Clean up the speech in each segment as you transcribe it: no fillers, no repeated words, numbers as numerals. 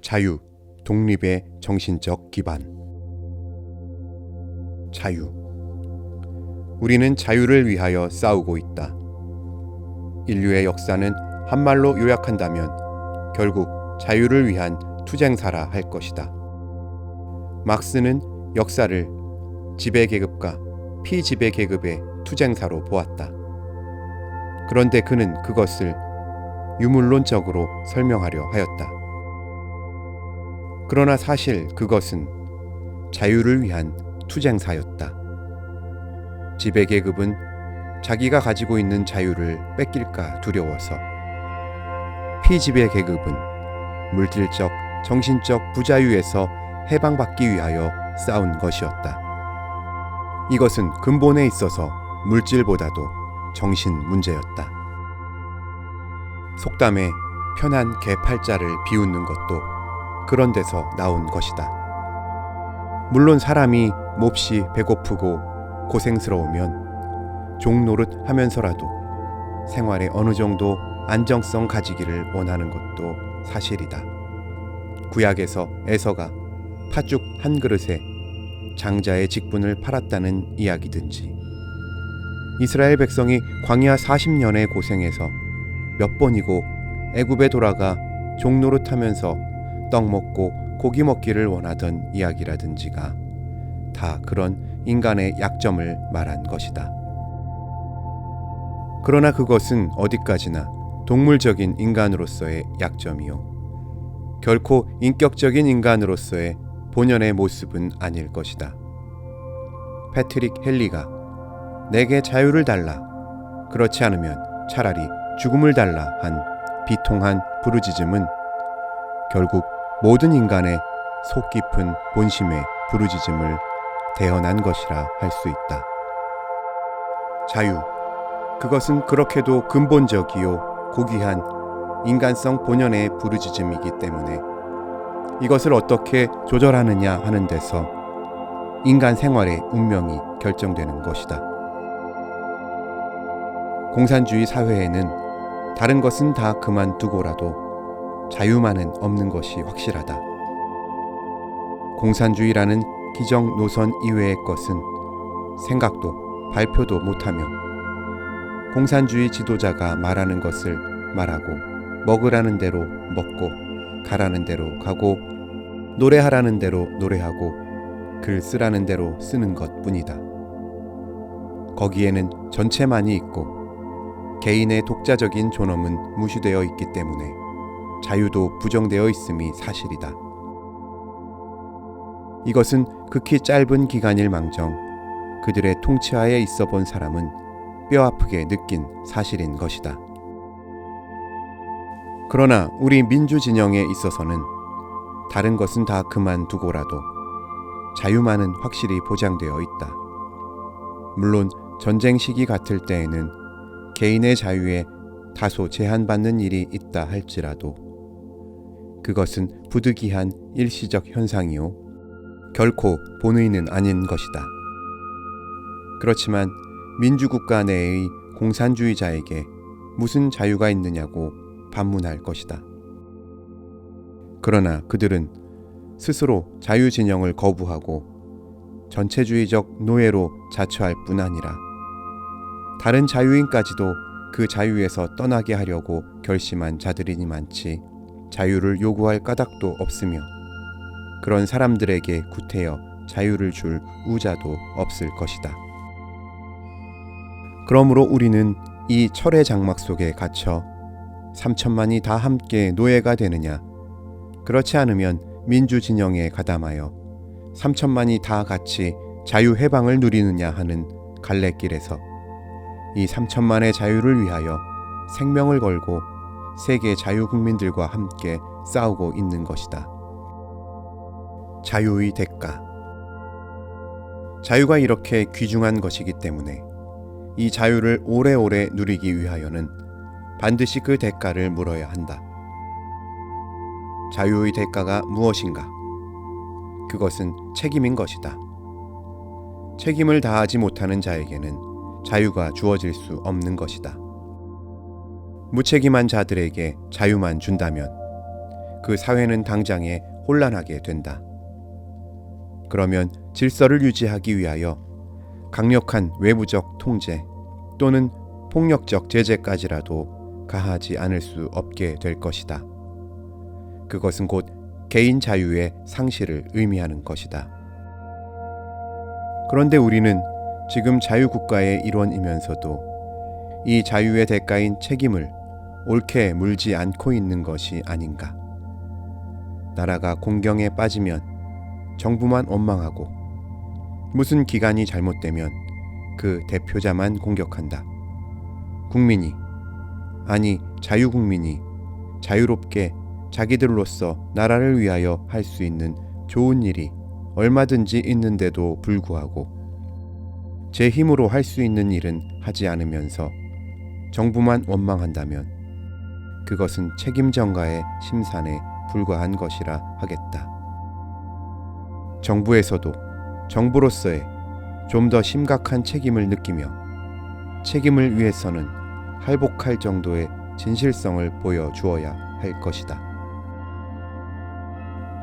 자유, 독립의 정신적 기반. 자유. 우리는 자유를 위하여 싸우고 있다. 인류의 역사는 한말로 요약한다면 결국 자유를 위한 투쟁사라 할 것이다. 막스는 역사를 지배계급과 피지배계급의 투쟁사로 보았다. 그런데 그는 그것을 유물론적으로 설명하려 하였다. 그러나 사실 그것은 자유를 위한 투쟁사였다. 지배계급은 자기가 가지고 있는 자유를 뺏길까 두려워서, 피지배계급은 물질적, 정신적 부자유에서 해방받기 위하여 싸운 것이었다. 이것은 근본에 있어서 물질보다도 정신 문제였다. 속담에 편한 개 팔자를 비웃는 것도 그런 데서 나온 것이다. 물론 사람이 몹시 배고프고 고생스러우면 종노릇 하면서라도 생활에 어느 정도 안정성 가지기를 원하는 것도 사실이다. 구약에서 에서가 팥죽 한 그릇에 장자의 직분을 팔았다는 이야기든지, 이스라엘 백성이 광야 40년의 고생에서 몇 번이고 애굽에 돌아가 종노릇하면서 떡 먹고 고기 먹기를 원하던 이야기라든지가 다 그런 인간의 약점을 말한 것이다. 그러나 그것은 어디까지나 동물적인 인간으로서의 약점이요, 결코 인격적인 인간으로서의 본연의 모습은 아닐 것이다. 패트릭 헨리가 내게 자유를 달라, 그렇지 않으면 차라리 죽음을 달라 한 비통한 부르짖음은 결국 모든 인간의 속 깊은 본심의 부르짖음을 대언한 것이라 할 수 있다. 자유, 그것은 그렇게도 근본적이요 고귀한 인간성 본연의 부르짖음이기 때문에 이것을 어떻게 조절하느냐 하는 데서 인간 생활의 운명이 결정되는 것이다. 공산주의 사회에는 다른 것은 다 그만두고라도 자유만은 없는 것이 확실하다. 공산주의라는 기정 노선 이외의 것은 생각도 발표도 못하며, 공산주의 지도자가 말하는 것을 말하고, 먹으라는 대로 먹고, 가라는 대로 가고, 노래하라는 대로 노래하고, 글 쓰라는 대로 쓰는 것뿐이다. 거기에는 전체만이 있고 개인의 독자적인 존엄은 무시되어 있기 때문에 자유도 부정되어 있음이 사실이다. 이것은 극히 짧은 기간일 망정 그들의 통치하에 있어 본 사람은 뼈아프게 느낀 사실인 것이다. 그러나 우리 민주진영에 있어서는 다른 것은 다 그만두고라도 자유만은 확실히 보장되어 있다. 물론 전쟁 시기 같을 때에는 개인의 자유에 다소 제한받는 일이 있다 할지라도 그것은 부득이한 일시적 현상이요, 결코 본의는 아닌 것이다. 그렇지만 민주국가 내의 공산주의자에게 무슨 자유가 있느냐고 반문할 것이다. 그러나 그들은 스스로 자유진영을 거부하고 전체주의적 노예로 자처할 뿐 아니라 다른 자유인까지도 그 자유에서 떠나게 하려고 결심한 자들이니 많지 자유를 요구할 까닭도 없으며, 그런 사람들에게 구태여 자유를 줄 우자도 없을 것이다. 그러므로 우리는 이 철의 장막 속에 갇혀 3천만이 다 함께 노예가 되느냐, 그렇지 않으면 민주진영에 가담하여 3천만이 다 같이 자유해방을 누리느냐 하는 갈래길에서 이 3천만의 자유를 위하여 생명을 걸고 세계 자유국민들과 함께 싸우고 있는 것이다. 자유의 대가. 자유가 이렇게 귀중한 것이기 때문에 이 자유를 오래오래 누리기 위하여는 반드시 그 대가를 물어야 한다. 자유의 대가가 무엇인가? 그것은 책임인 것이다. 책임을 다하지 못하는 자에게는 자유가 주어질 수 없는 것이다. 무책임한 자들에게 자유만 준다면 그 사회는 당장에 혼란하게 된다. 그러면 질서를 유지하기 위하여 강력한 외부적 통제 또는 폭력적 제재까지라도 가하지 않을 수 없게 될 것이다. 그것은 곧 개인 자유의 상실을 의미하는 것이다. 그런데 우리는 지금 자유국가의 일원이면서도 이 자유의 대가인 책임을 옳게 물지 않고 있는 것이 아닌가. 나라가 공경에 빠지면 정부만 원망하고 무슨 기관이 잘못되면 그 대표자만 공격한다. 국민이, 아니 자유국민이 자유롭게 자기들로서 나라를 위하여 할 수 있는 좋은 일이 얼마든지 있는데도 불구하고 제 힘으로 할 수 있는 일은 하지 않으면서 정부만 원망한다면 그것은 책임 전가의 심산에 불과한 것이라 하겠다. 정부에서도 정부로서의 좀 더 심각한 책임을 느끼며 책임을 위해서는 할복할 정도의 진실성을 보여주어야 할 것이다.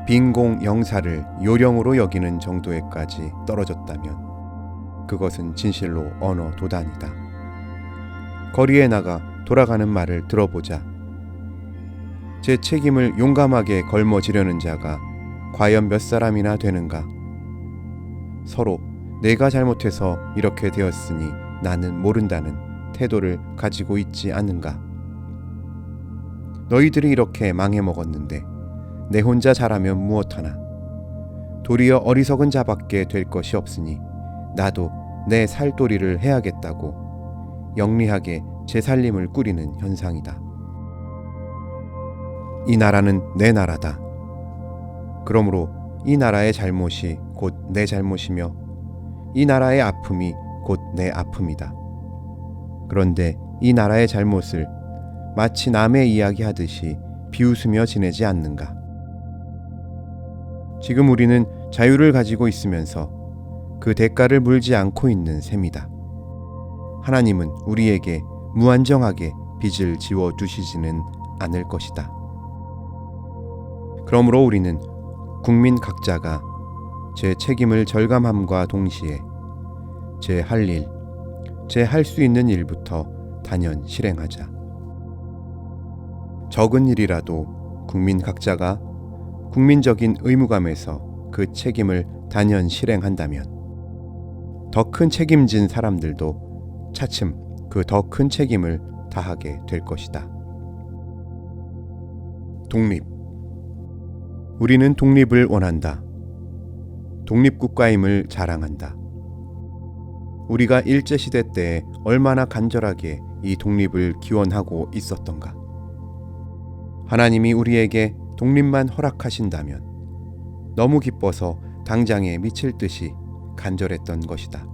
빈공 영사를 요령으로 여기는 정도에까지 떨어졌다면 그것은 진실로 언어 도단이다. 거리에 나가 돌아가는 말을 들어보자. 제 책임을 용감하게 걸머지려는 자가 과연 몇 사람이나 되는가? 서로 내가 잘못해서 이렇게 되었으니 나는 모른다는 태도를 가지고 있지 않는가? 너희들이 이렇게 망해먹었는데 내 혼자 잘하면 무엇하나? 도리어 어리석은 자밖에 될 것이 없으니 나도 내 살도리를 해야겠다고 영리하게 제 살림을 꾸리는 현상이다. 이 나라는 내 나라다. 그러므로 이 나라의 잘못이 곧 내 잘못이며 이 나라의 아픔이 곧 내 아픔이다. 그런데 이 나라의 잘못을 마치 남의 이야기하듯이 비웃으며 지내지 않는가? 지금 우리는 자유를 가지고 있으면서 그 대가를 물지 않고 있는 셈이다. 하나님은 우리에게 무한정하게 빚을 지워 두시지는 않을 것이다. 그러므로 우리는 국민 각자가 제 책임을 절감함과 동시에 제 할 일, 제 할 수 있는 일부터 단연 실행하자. 적은 일이라도 국민 각자가 국민적인 의무감에서 그 책임을 단연 실행한다면 더 큰 책임진 사람들도 차츰 그 더 큰 책임을 다하게 될 것이다. 독립. 우리는 독립을 원한다. 독립국가임을 자랑한다. 우리가 일제시대 때에 얼마나 간절하게 이 독립을 기원하고 있었던가. 하나님이 우리에게 독립만 허락하신다면 너무 기뻐서 당장에 미칠 듯이 간절했던 것이다.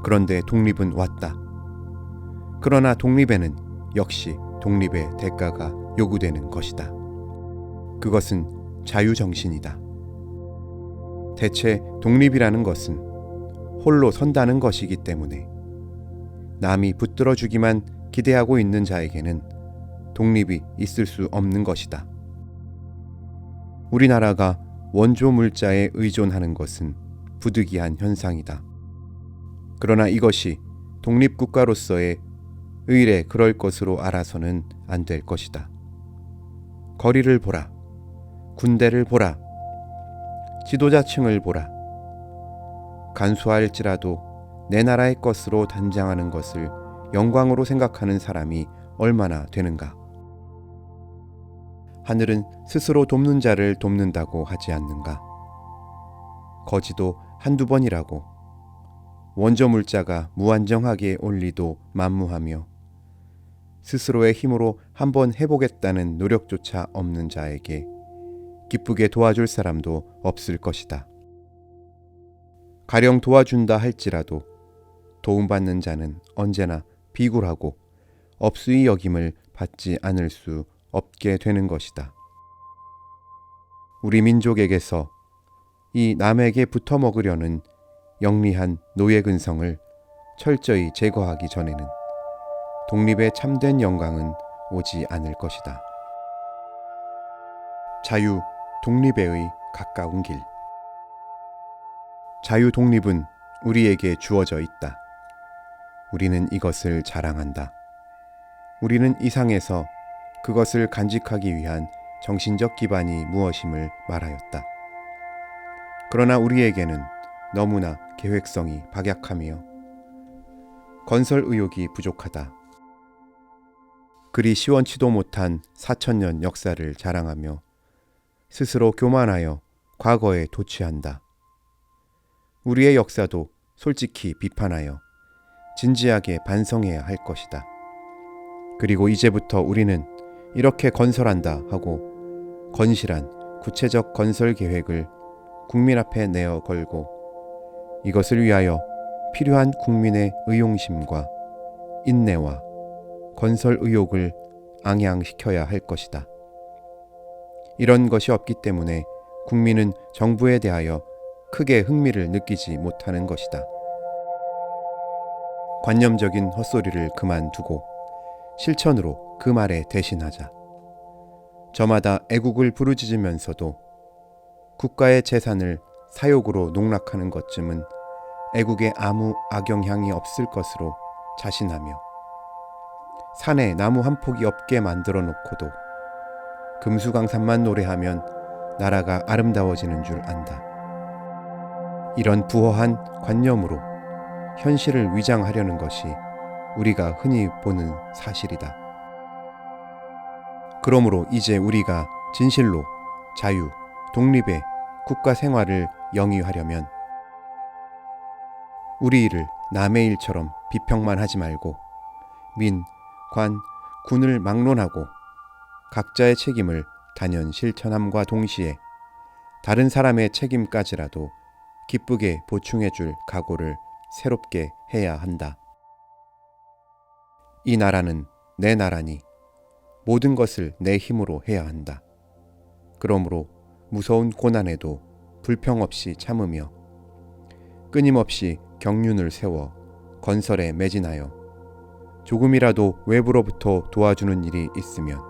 그런데 독립은 왔다. 그러나 독립에는 역시 독립의 대가가 요구되는 것이다. 그것은 자유정신이다. 대체 독립이라는 것은 홀로 선다는 것이기 때문에 남이 붙들어주기만 기대하고 있는 자에게는 독립이 있을 수 없는 것이다. 우리나라가 원조 물자에 의존하는 것은 부득이한 현상이다. 그러나 이것이 독립국가로서의 의례 그럴 것으로 알아서는 안 될 것이다. 거리를 보라. 군대를 보라. 지도자층을 보라. 간소할지라도 내 나라의 것으로 단장하는 것을 영광으로 생각하는 사람이 얼마나 되는가. 하늘은 스스로 돕는 자를 돕는다고 하지 않는가. 거지도 한두 번이라고 원조 물자가 무한정하게 올리도 만무하며 스스로의 힘으로 한번 해보겠다는 노력조차 없는 자에게 기쁘게 도와줄 사람도 없을 것이다. 가령 도와준다 할지라도 도움받는 자는 언제나 비굴하고 업수이 여김을 받지 않을 수 없게 되는 것이다. 우리 민족에게서 이 남에게 붙어 먹으려는 영리한 노예 근성을 철저히 제거하기 전에는 독립의 참된 영광은 오지 않을 것이다. 자유, 독립의 가까운 길. 자유, 독립은 우리에게 주어져 있다. 우리는 이것을 자랑한다. 우리는 이상에서 그것을 간직하기 위한 정신적 기반이 무엇임을 말하였다. 그러나 우리에게는 너무나 계획성이 박약하며 건설 의욕이 부족하다. 그리 시원치도 못한 4,000년 역사를 자랑하며 스스로 교만하여 과거에 도취한다. 우리의 역사도 솔직히 비판하여 진지하게 반성해야 할 것이다. 그리고 이제부터 우리는 이렇게 건설한다 하고 건실한 구체적 건설 계획을 국민 앞에 내어 걸고 이것을 위하여 필요한 국민의 의용심과 인내와 건설 의욕을 앙양시켜야 할 것이다. 이런 것이 없기 때문에 국민은 정부에 대하여 크게 흥미를 느끼지 못하는 것이다. 관념적인 헛소리를 그만두고 실천으로 그 말에 대신하자. 저마다 애국을 부르짖으면서도 국가의 재산을 사욕으로 농락하는 것쯤은 애국에 아무 악영향이 없을 것으로 자신하며 산에 나무 한 폭이 없게 만들어 놓고도 금수강산만 노래하면 나라가 아름다워지는 줄 안다. 이런 부허한 관념으로 현실을 위장하려는 것이 우리가 흔히 보는 사실이다. 그러므로 이제 우리가 진실로 자유, 독립의 국가 생활을 영위하려면 우리 일을 남의 일처럼 비평만 하지 말고 민, 관, 군을 막론하고 각자의 책임을 단연 실천함과 동시에 다른 사람의 책임까지라도 기쁘게 보충해 줄 각오를 새롭게 해야 한다. 이 나라는 내 나라니 모든 것을 내 힘으로 해야 한다. 그러므로 무서운 고난에도 불평 없이 참으며 끊임없이 경륜을 세워 건설에 매진하여 조금이라도 외부로부터 도와주는 일이 있으면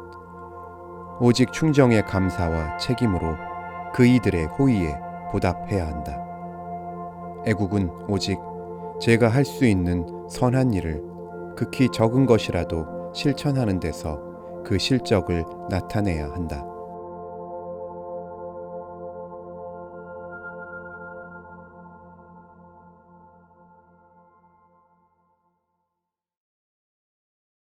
오직 충정의 감사와 책임으로 그 이들의 호의에 보답해야 한다. 애국은 오직 제가 할 수 있는 선한 일을 극히 적은 것이라도 실천하는 데서 그 실적을 나타내야 한다.